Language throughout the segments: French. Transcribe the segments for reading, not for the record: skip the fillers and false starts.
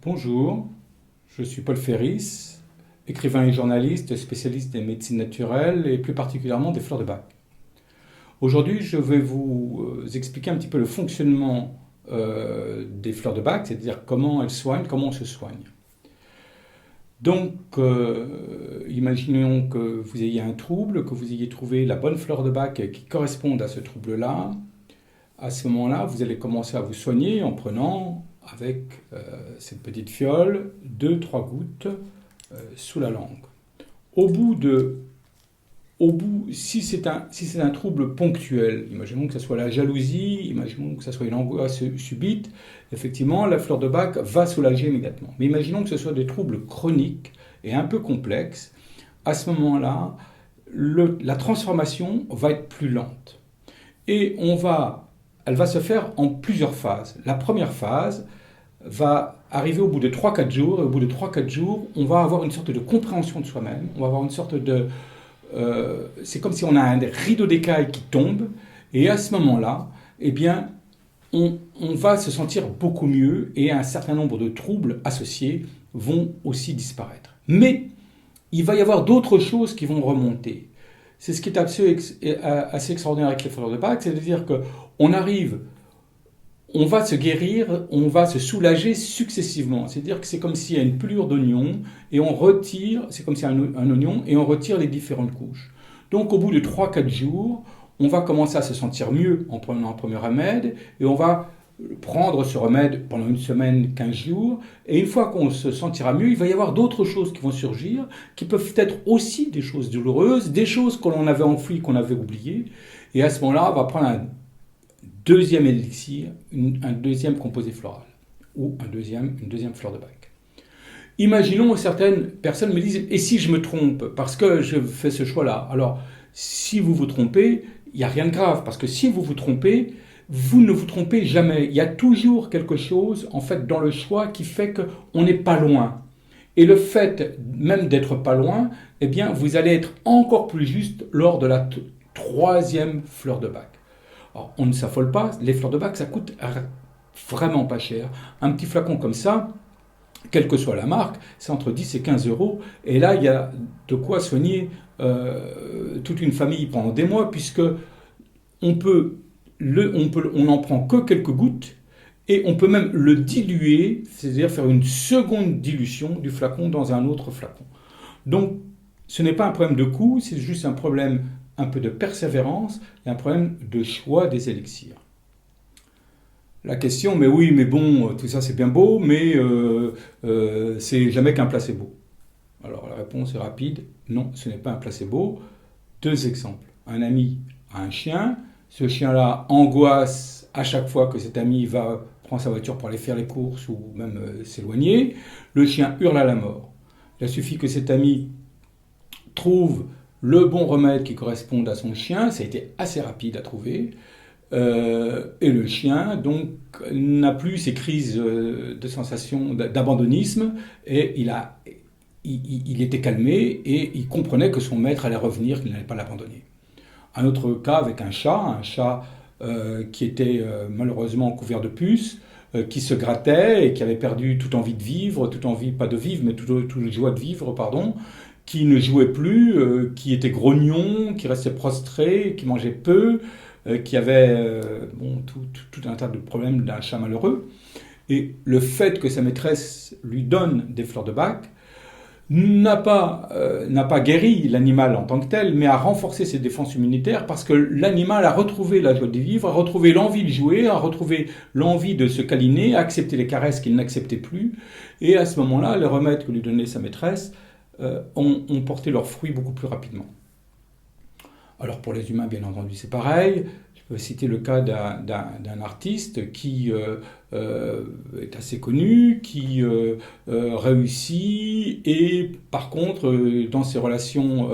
Bonjour, je suis Paul Ferris, écrivain et journaliste spécialiste des médecines naturelles et plus particulièrement des fleurs de Bach. Aujourd'hui, je vais vous expliquer un petit peu le fonctionnement des fleurs de Bach, c'est-à-dire comment elles soignent, comment on se soigne. Donc, imaginons que vous ayez un trouble, que vous ayez trouvé la bonne fleur de Bach qui corresponde à ce trouble-là. À ce moment-là, vous allez commencer à vous soigner en prenant, avec cette petite fiole, 2-3 gouttes sous la langue. Si c'est un trouble ponctuel, imaginons que ce soit la jalousie, imaginons que ce soit une angoisse subite, effectivement, la fleur de Bach va soulager immédiatement. Mais imaginons que ce soit des troubles chroniques et un peu complexes. À ce moment-là, la transformation va être plus lente. Et elle va se faire en plusieurs phases. La première phase va arriver au bout de 3-4 jours, et au bout de 3-4 jours, on va avoir une sorte de compréhension de soi-même, on va avoir une sorte de... c'est comme si on a un rideau d'écaille qui tombe, et à ce moment-là, eh bien, on va se sentir beaucoup mieux, et un certain nombre de troubles associés vont aussi disparaître. Mais il va y avoir d'autres choses qui vont remonter. C'est ce qui est assez extraordinaire avec les fleurs de Bach, c'est-à-dire qu'on arrive, on va se guérir, on va se soulager successivement. C'est-à-dire que c'est comme s'il y a une pelure d'oignon et on retire, c'est comme s'il y a un oignon et on retire les différentes couches. Donc au bout de 3-4 jours, on va commencer à se sentir mieux en prenant un premier remède et on va prendre ce remède pendant une semaine, 15 jours, et une fois qu'on se sentira mieux, il va y avoir d'autres choses qui vont surgir, qui peuvent être aussi des choses douloureuses, des choses que l'on avait enfouies, qu'on avait oubliées, et à ce moment-là, on va prendre un deuxième élixir, un deuxième composé floral, ou une deuxième fleur de Bach. Imaginons, certaines personnes me disent, et si je me trompe, parce que je fais ce choix-là? Alors, si vous vous trompez, il n'y a rien de grave, parce que si vous vous trompez, vous ne vous trompez jamais. Il y a toujours quelque chose, en fait, dans le choix qui fait qu'on n'est pas loin. Et le fait même d'être pas loin, eh bien, vous allez être encore plus juste lors de la troisième fleur de Bach. Alors, on ne s'affole pas, les fleurs de Bach, ça coûte vraiment pas cher. Un petit flacon comme ça, quelle que soit la marque, c'est entre 10 et 15 euros. Et là, il y a de quoi soigner toute une famille pendant des mois, puisque on n'en prend que quelques gouttes et on peut même le diluer, c'est-à-dire faire une seconde dilution du flacon dans un autre flacon. Donc, ce n'est pas un problème de coût, c'est juste un problème un peu de persévérance et un problème de choix des élixirs. La question, mais oui, mais bon, tout ça c'est bien beau, mais c'est jamais qu'un placebo. Alors la réponse est rapide, non, ce n'est pas un placebo. 2 exemples. Un ami a un chien, ce chien-là angoisse à chaque fois que cet ami va prendre sa voiture pour aller faire les courses ou même s'éloigner. Le chien hurle à la mort. Il suffit que cet ami trouve le bon remède qui corresponde à son chien. Ça a été assez rapide à trouver. Et le chien, donc, n'a plus ces crises de sensation d'abandonnisme et il était calmé et il comprenait que son maître allait revenir, qu'il n'allait pas l'abandonner. Un autre cas avec un chat qui était malheureusement couvert de puces, qui se grattait et qui avait perdu toute envie de vivre, toute envie, pas de vivre, mais toute joie de vivre, pardon, qui ne jouait plus, qui était grognon, qui restait prostré, qui mangeait peu, qui avait tout un tas de problèmes d'un chat malheureux. Et le fait que sa maîtresse lui donne des fleurs de Bach n'a pas guéri l'animal en tant que tel, mais a renforcé ses défenses immunitaires parce que l'animal a retrouvé la joie de vivre, a retrouvé l'envie de jouer, a retrouvé l'envie de se câliner, a accepté les caresses qu'il n'acceptait plus. Et à ce moment-là, les remèdes que lui donnait sa maîtresse ont porté leurs fruits beaucoup plus rapidement. Alors pour les humains, bien entendu, c'est pareil. Je peux citer le cas d'un artiste qui est assez connu, qui réussit et par contre, dans ses relations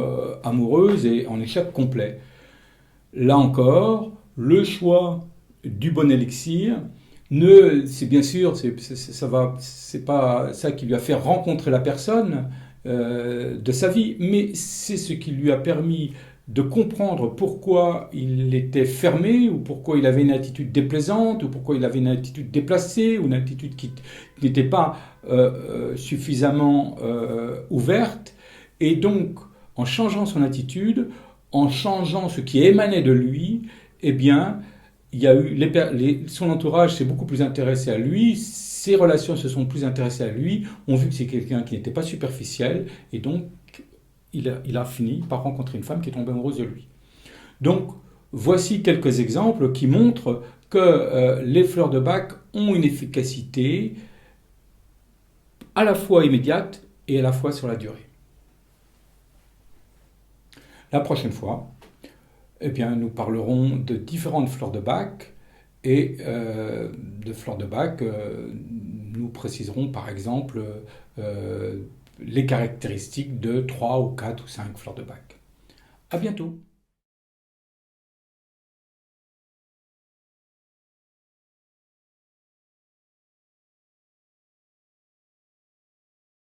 amoureuses, est en échec complet. Là encore, le choix du bon élixir, c'est bien sûr, c'est pas ça qui lui a fait rencontrer la personne de sa vie, mais c'est ce qui lui a permis de comprendre pourquoi il était fermé, ou pourquoi il avait une attitude déplaisante, ou pourquoi il avait une attitude déplacée, ou une attitude qui n'était pas suffisamment ouverte. Et donc, en changeant son attitude, en changeant ce qui émanait de lui, eh bien, il y a eu son entourage s'est beaucoup plus intéressé à lui, ses relations se sont plus intéressées à lui, ont vu que c'est quelqu'un qui n'était pas superficiel, et donc il a fini par rencontrer une femme qui est tombée amoureuse de lui. Donc, voici quelques exemples qui montrent que les fleurs de bac ont une efficacité à la fois immédiate et à la fois sur la durée. La prochaine fois, eh bien, nous parlerons de différentes fleurs de bac et de fleurs de bac, nous préciserons par exemple les caractéristiques de 3 ou 4 ou 5 fleurs de bac. À bientôt!